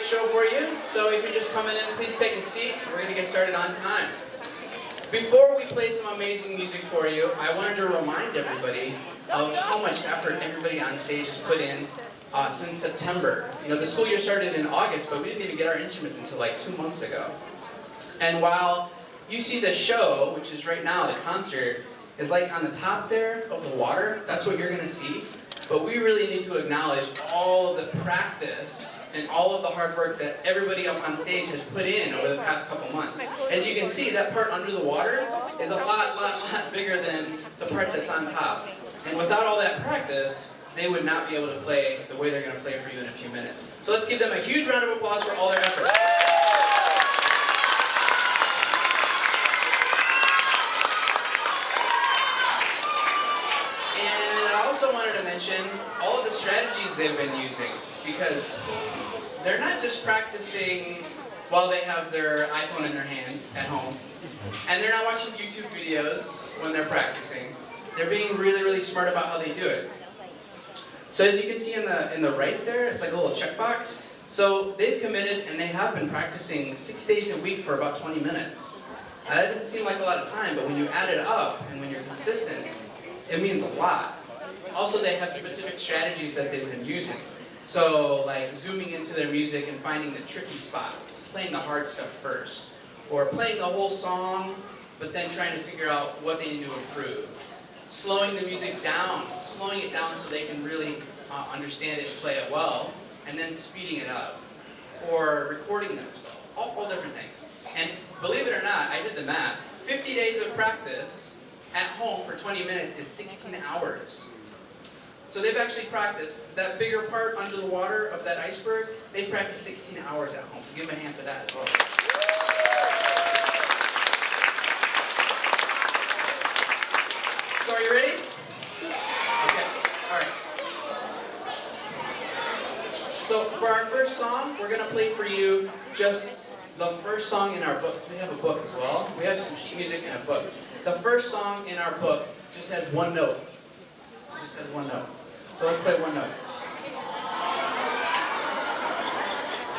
show for you. So if you're just coming in, please take a seat. We're going to get started on time. Before we play some amazing music for you, I wanted to remind everybody of how much effort everybody on stage has put in since September. You know, the school year started in August, but we didn't even get our instruments until like 2 months ago. And while you see the show, which is right now, the concert, is like on the top there of the water, that's what you're going to see. But we really need to acknowledge all of the practice and all of the hard work that everybody up on stage has put in over the past couple months. As you can see, that part under the water is a lot bigger than the part that's on top. And without all that practice, they would not be able to play the way they're going to play for you in a few minutes. So let's give them a huge round of applause for all their effort. I also wanted to mention all of the strategies they've been using, because they're not just practicing while they have their iPhone in their hand at home, and they're not watching YouTube videos when they're practicing. They're being really smart about how they do it. So as you can see in the right there, it's like a little checkbox. So they've committed and they have been practicing 6 days a week for about 20 minutes. Now, that doesn't seem like a lot of time, but when you add it up and when you're consistent, it means a lot. Also, they have specific strategies that they've been using. So, like zooming into their music and finding the tricky spots, playing the hard stuff first, or playing the whole song, but then trying to figure out what they need to improve. Slowing the music down, slowing it down so they can really understand it and play it well, and then speeding it up. Or recording themselves, all different things. And believe it or not, I did the math. 50 days of practice at home for 20 minutes is 16 hours. So they've actually practiced that bigger part under the water of that iceberg. They've practiced 16 hours at home. So give them a hand for that as well. So are you ready? Okay. All right. So for our first song, we're going to play for you just the first song in our book. So we have a book as well. We have some sheet music and a book. The first song in our book just has one note. It just has one note. So let's play one note.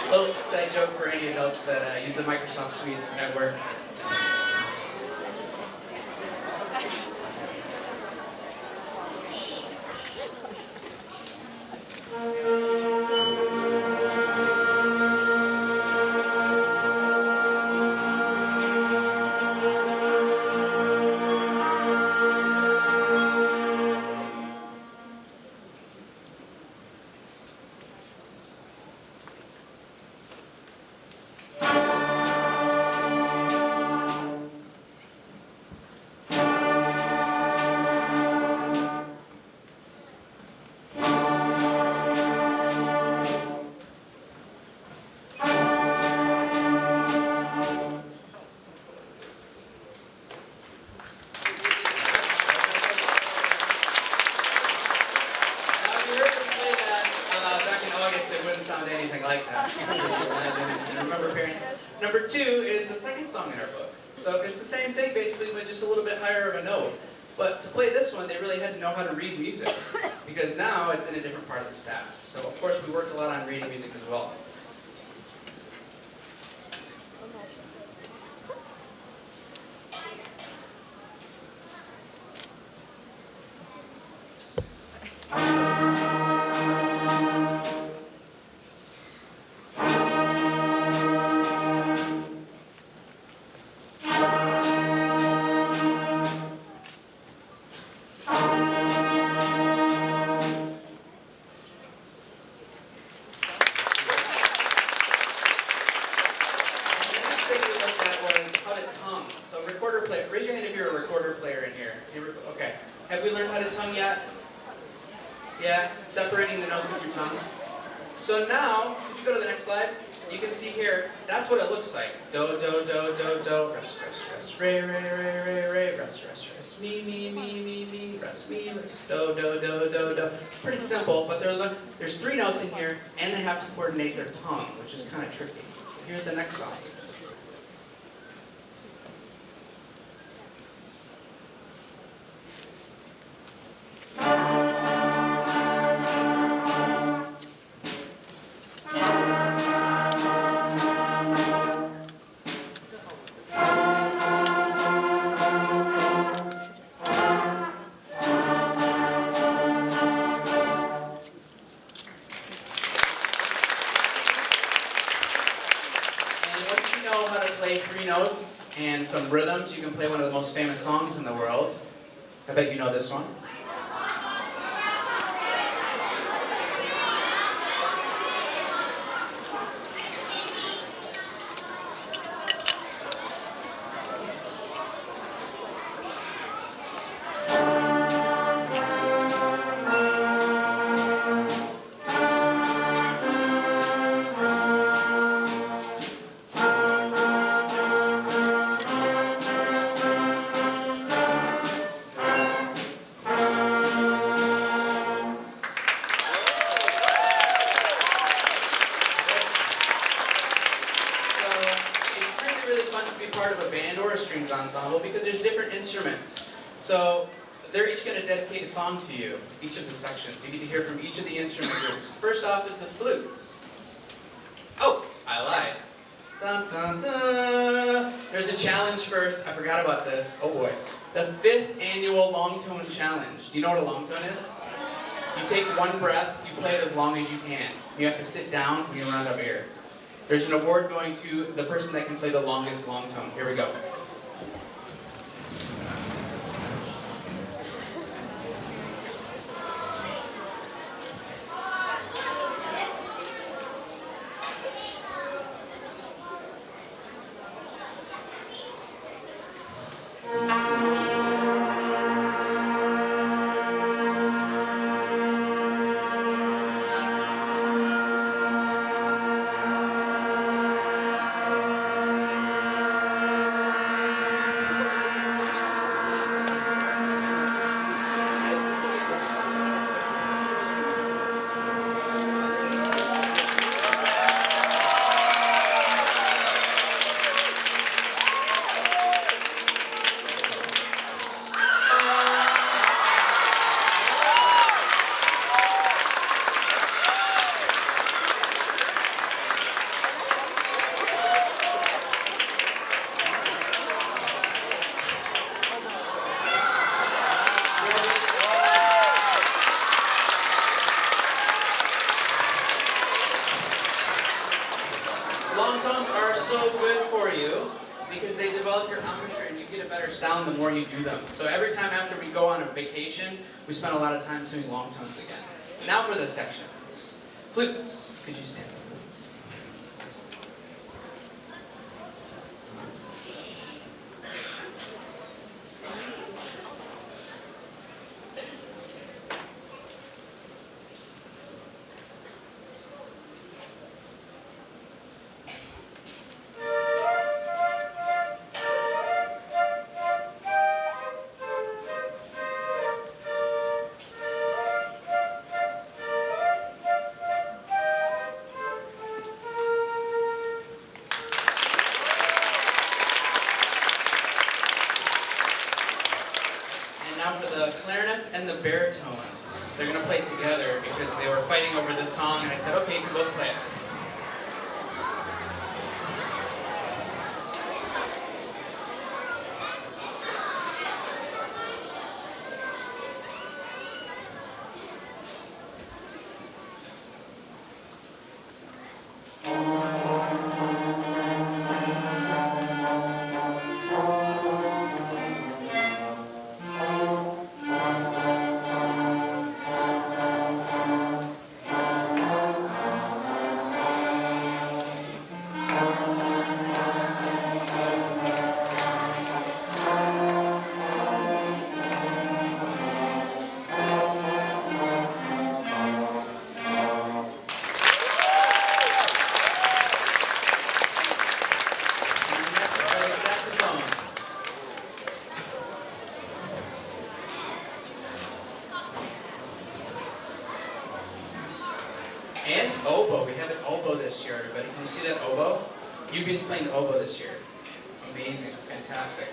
A little inside joke for any adults that use the Microsoft Suite at work. Sound anything like that. And remember, parents. Number 2 is the second song in our book. So it's the same thing basically, but just a little bit higher of a note. But to play this one, they really had to know how to read music, because now it's in a different part of the staff. So of course we worked a lot on reading music as well. So recorder player, raise your hand if you're a recorder player in here. Okay. Have we learned how to tongue yet? Yeah? Separating the notes with your tongue. So now, could you go to the next slide? You can see here, that's what it looks like. Do, do, do, do, do, rest, rest, rest, re, re, re, re, re, rest, rest, rest, me, rest, do, do, do, do, do. Pretty simple, but there's 3 notes in here, and they have to coordinate their tongue, which is kind of tricky. So here's the next song. once you know how to play 3 notes and some rhythms, you can play one of the most famous songs in the world. I bet you know this one. Really fun to be part of a band or a strings ensemble because there's different instruments. So they're each going to dedicate a song to you, each of the sections. You get to hear from each of the instrument groups. First off is the flutes. Oh, I lied. Dun, dun, dun. There's a challenge first. I forgot about this. Oh boy. The 5th annual long tone challenge. Do you know what a long tone is? You take one breath, you play it as long as you can. You have to sit down when you run out of air. There's an award going to the person that can play the longest long tone. Here we go. Long tones are so good for you because they develop your embouchure and you get a better sound the more you do them. So every time after we go on a vacation, we spend a lot of time doing long tones again. Now for the sections. Flutes. Could you stand up, please? Now for the clarinets and the baritones. They're going to play together because they were fighting over this song and I said, okay, you can both play it. And oboe. We have an oboe this year, everybody. Can you see that oboe? Yubi's playing the oboe this year. Amazing. Fantastic.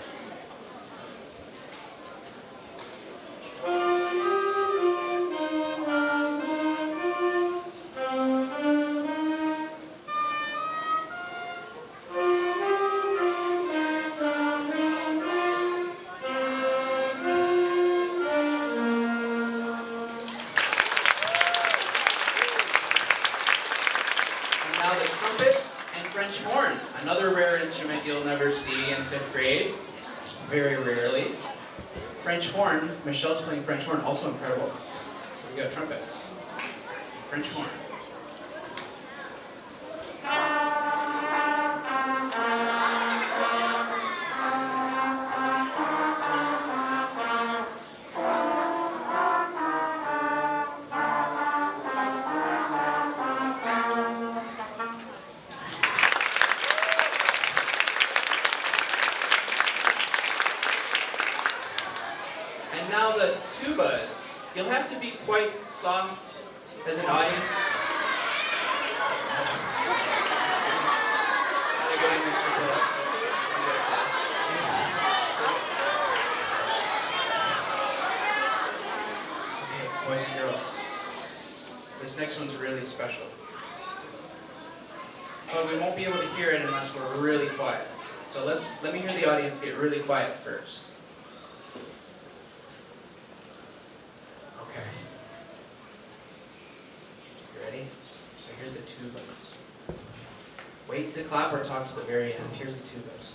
Now the trumpets and French horn, another rare rare instrument you'll never see in 5th grade. Very rarely. French horn. Michelle's playing French horn, also incredible. Here we go, trumpets. French horn. And now the tubas. You'll have to be quite soft as an audience. Gotta go in your circle up. So get soft. Okay, boys and girls. This next one's really special. But we won't be able to hear it unless we're really quiet. So let me hear the audience get really quiet first. Okay. You ready? So here's the tubas. Wait to clap or talk to the very end. Here's the tubas.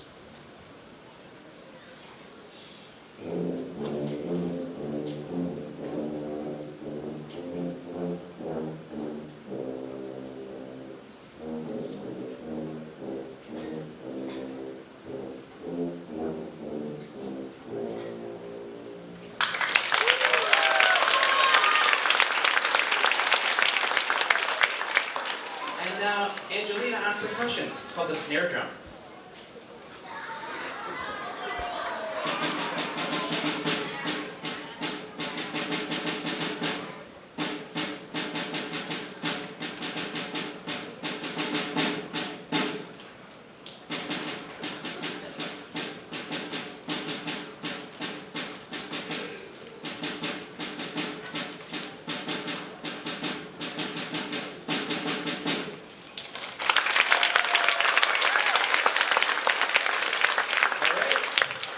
And now, Angelina on percussion. It's called the snare drum.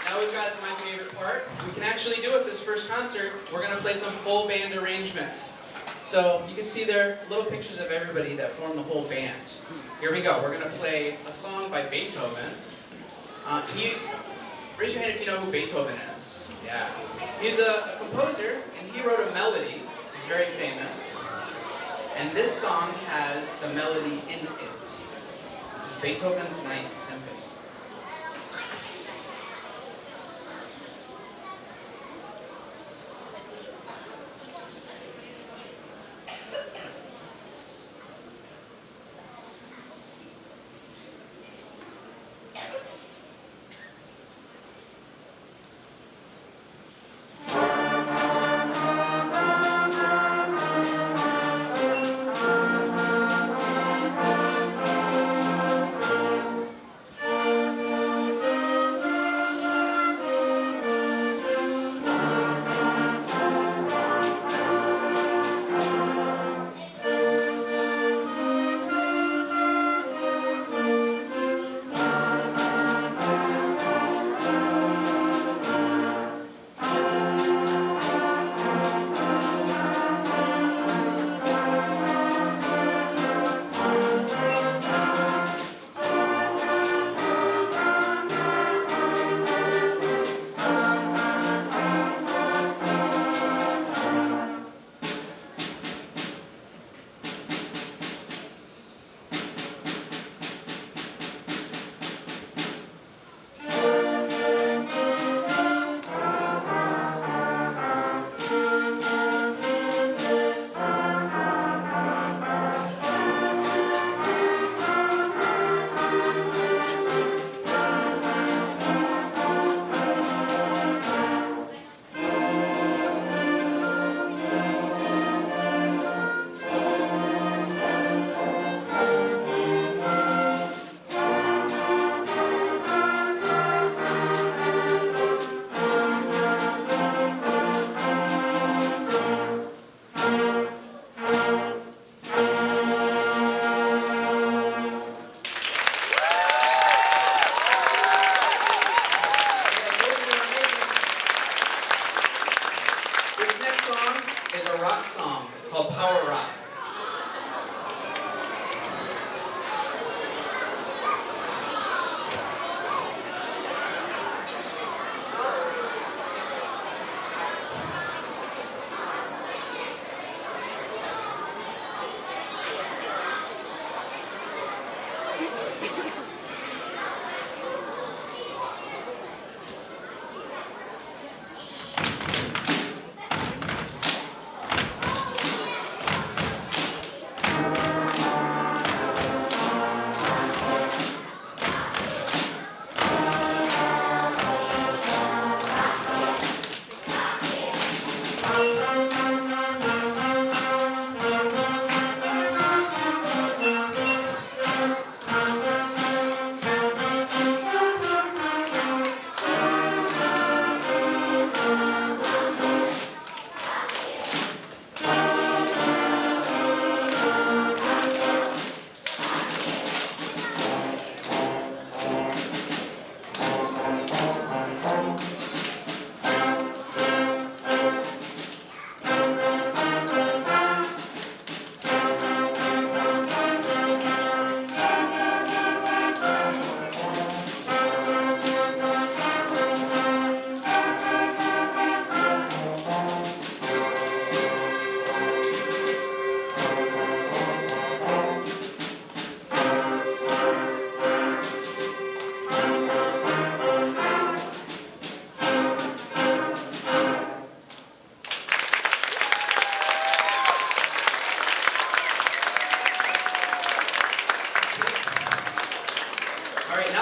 Now we've got my favorite part. We can actually do it this first concert. We're going to play some full band arrangements. So you can see there little pictures of everybody that form the whole band. Here we go. We're going to play a song by Beethoven. Raise your hand if you know who Beethoven is. Yeah. He's a composer, and he wrote a melody. He's very famous. And this song has the melody in it. It's Beethoven's Ninth Symphony.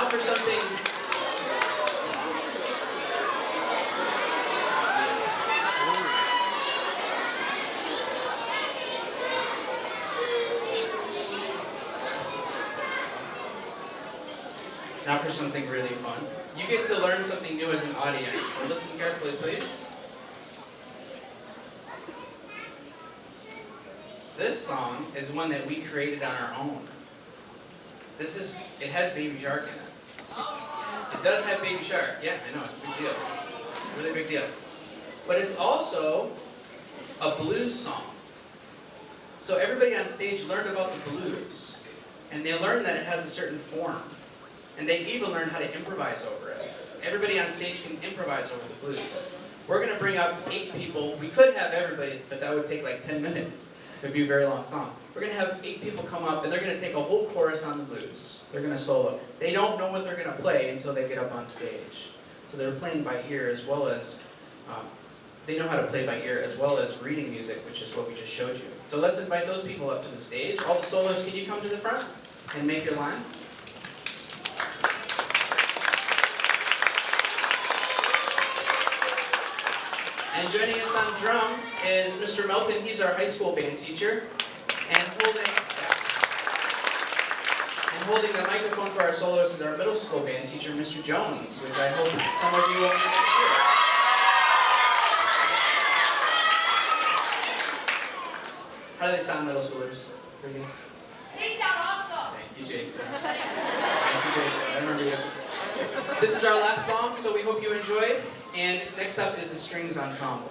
Now for something. Now for something really fun. You get to learn something new as an audience, so listen carefully, please. This song is one that we created on our own. It has Baby Shark in it. It does have Baby Shark. Yeah, I know, it's a big deal. It's a really big deal. But it's also a blues song. So everybody on stage learned about the blues. And they learned that it has a certain form. And they even learned how to improvise over it. Everybody on stage can improvise over the blues. We're going to bring up 8 people. We could have everybody, but that would take like 10 minutes. It would be a very long song. We're going to have 8 people come up, and they're going to take a whole chorus on the blues. They're going to solo. They don't know what they're going to play until they get up on stage. So they're playing by ear as well as, they know how to play by ear as well as reading music, which is what we just showed you. So let's invite those people up to the stage. All the soloists, can you come to the front and make your line? And joining us on drums is Mr. Melton. He's our high school band teacher. And holding the microphone for our soloist is our middle school band teacher, Mr. Jones, which I hope some of you will meet next year. How do they sound, middle schoolers? Pretty good? They sound awesome! Thank you, Jason. Thank you, Jason. I remember you. This is our last song, so we hope you enjoyed. And next up is the Strings Ensemble.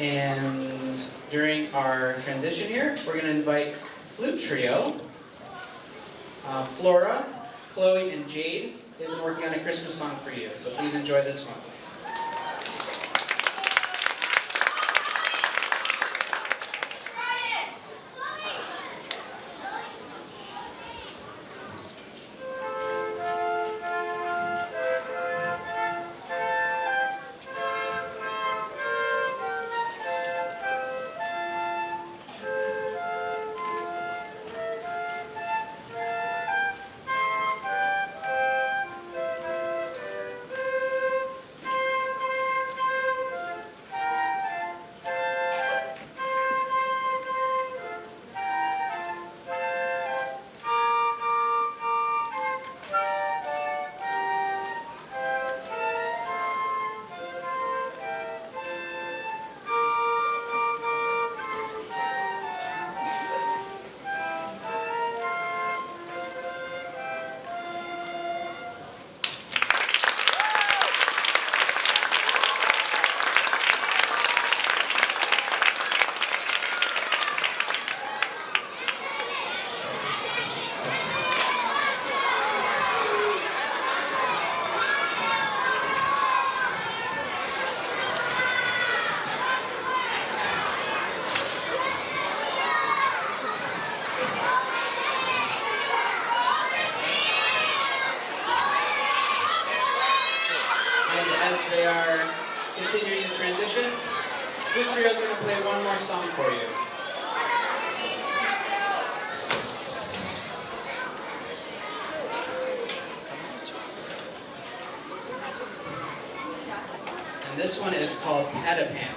And during our transition here, we're going to invite flute trio, Flora, Chloe, and Jade. They've been working on a Christmas song for you, so please enjoy this one. As they are continuing to transition, Flute Trio is going to play one more song for you. And this one is called Patapan.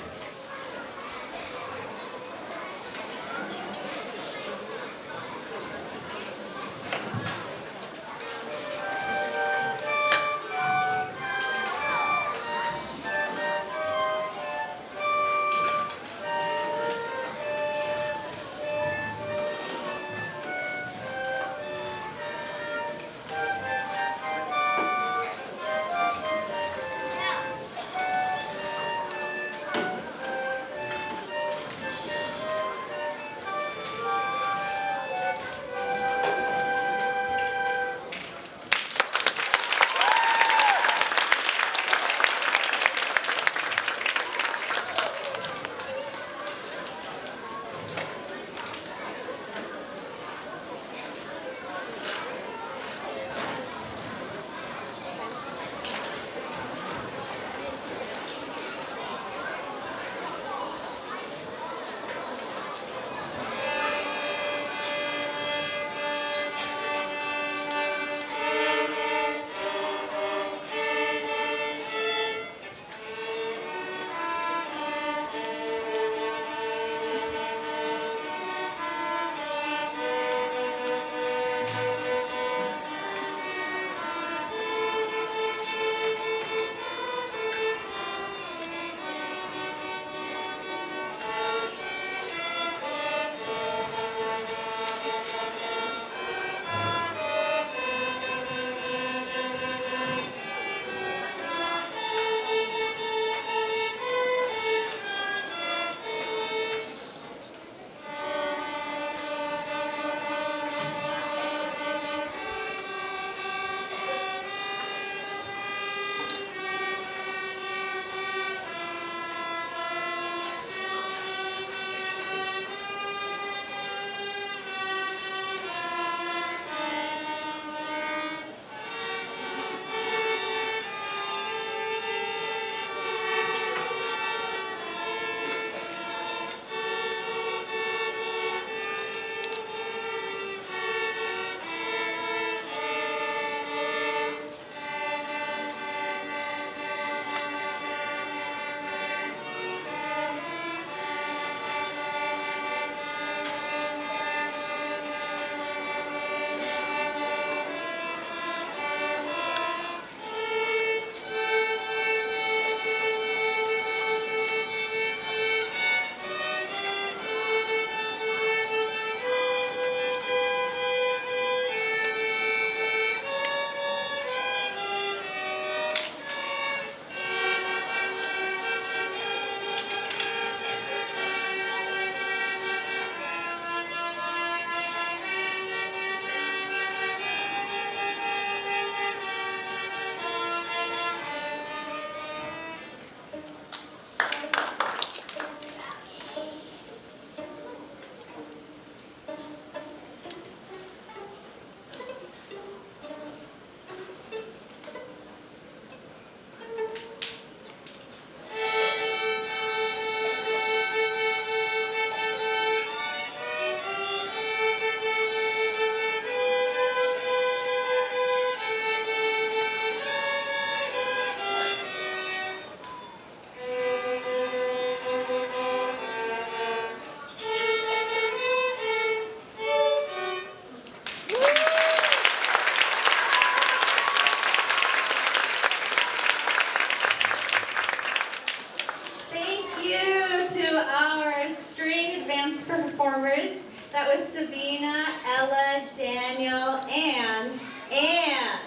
That was Sabina, Ella, Daniel, and Anne.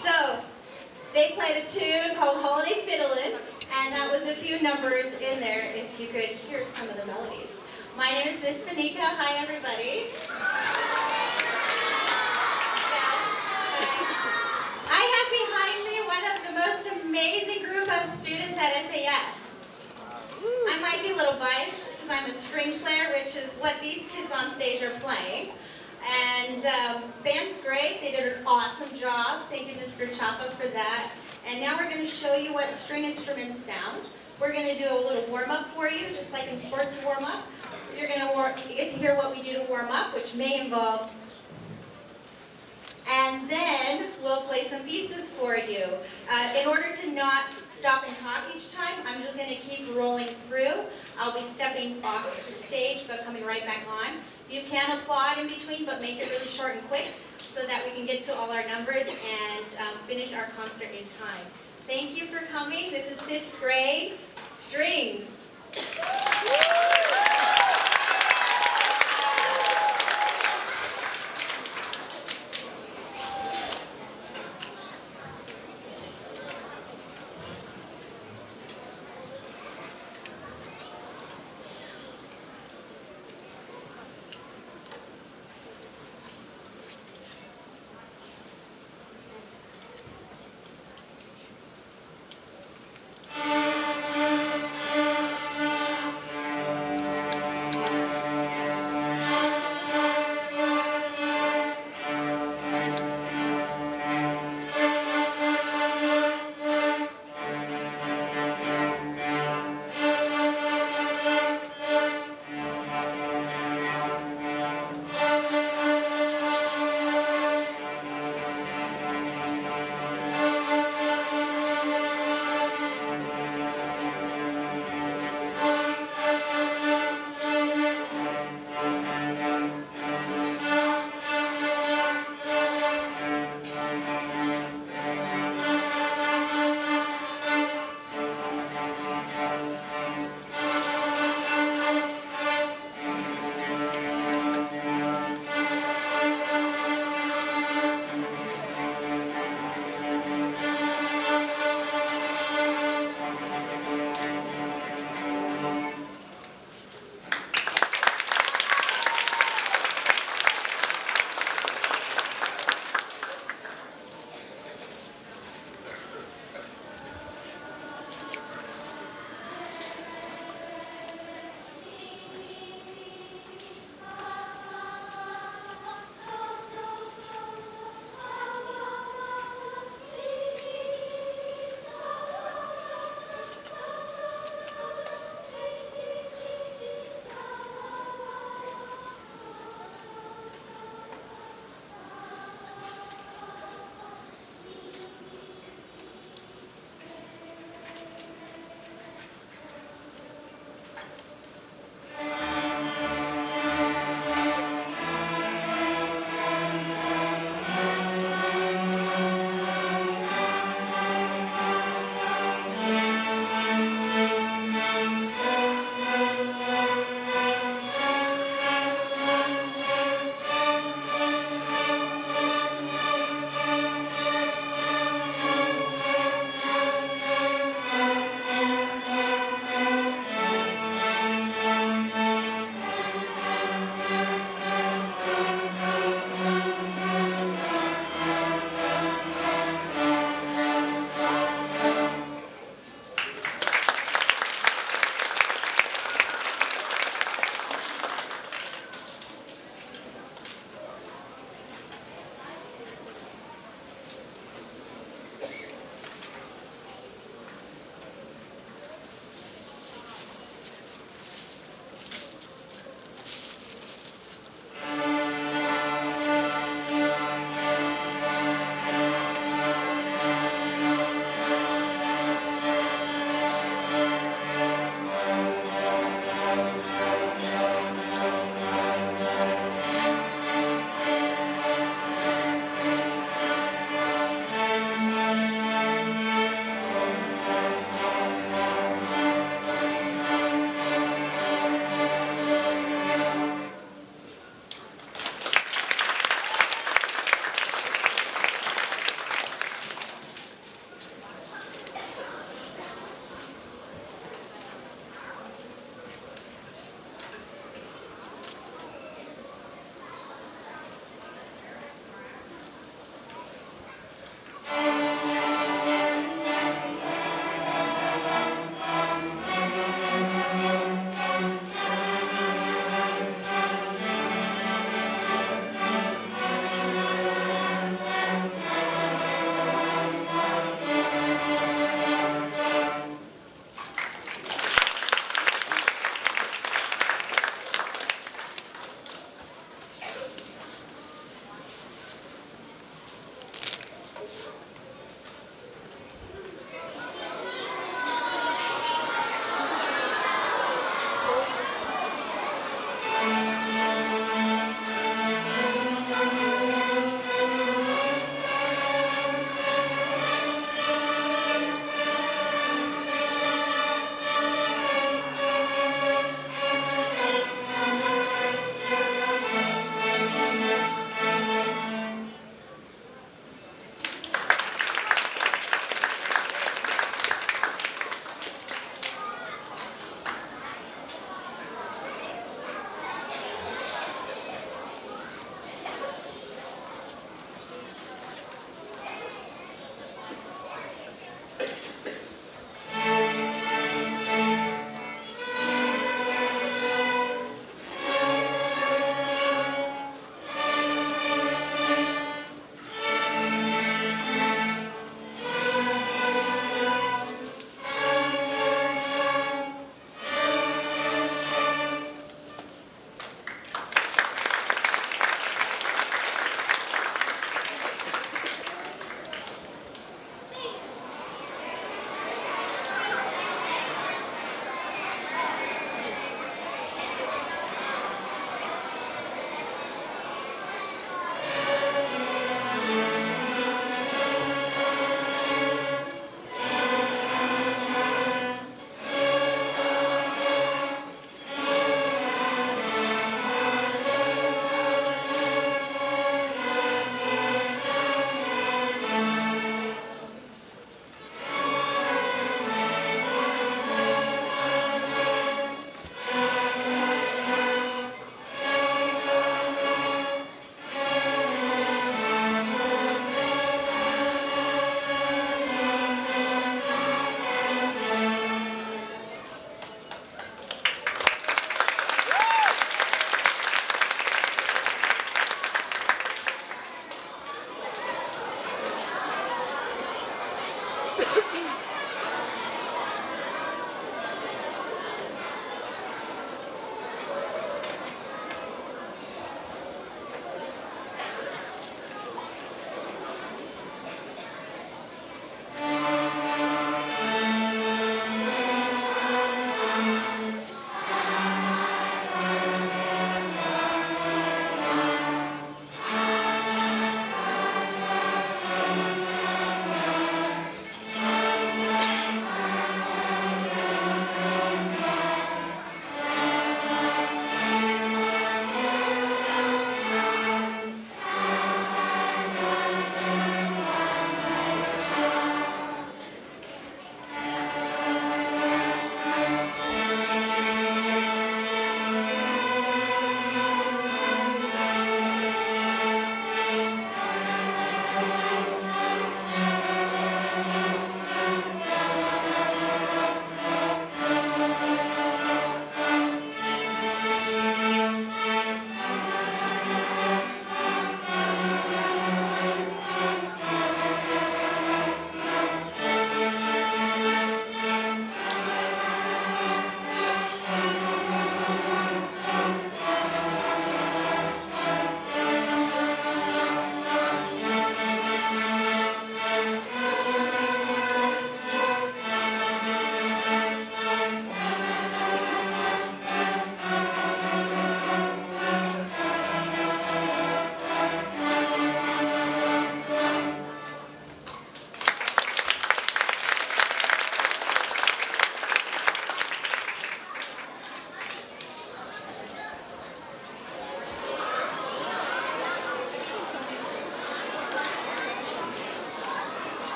So they played a tune called Holiday Fiddlin', and that was a few numbers in there if you could hear some of the melodies. My name is Miss Benika. Hi, everybody. I have behind me one of the most amazing group of students at SAS. I might be a little biased because I'm a string player, which is what these kids on stage are playing. And band's great. They did an awesome job. Thank you, Mr. Chapa, for that. And now we're going to show you what string instruments sound. We're going to do a little warm-up for you, just like in sports warm-up. You're going to get to hear what we do to warm up, which may involve. And then we'll play some pieces for you. In order to not stop and talk each time, I'm just going to keep rolling through. I'll be stepping off the stage, but coming right back on. You can applaud in between, but make it really short and quick so that we can get to all our numbers and finish our concert in time. Thank you for coming. This is 5th grade strings.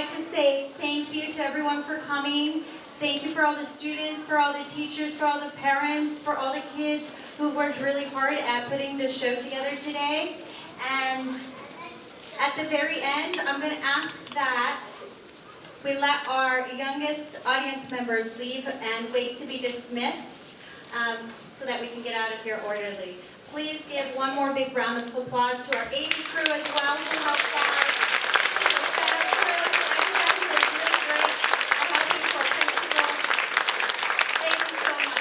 like to say thank you to everyone for coming. Thank you for all the students, for all the teachers, for all the parents, for all the kids who worked really hard at putting this show together today. And at the very end, I'm going to ask that we let our youngest audience members leave and wait to be dismissed so that we can get out of here orderly. Please give one more big round of applause to our AV crew as well who helped out, to the setup crew, to everyone who was really great at helping to our principal. Thank you so much.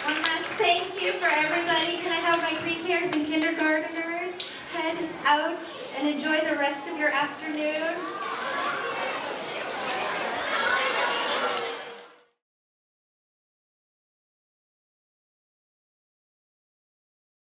One last thank you for everybody. Can I have my pre-Ks and kindergartners head out and enjoy the rest of your afternoon?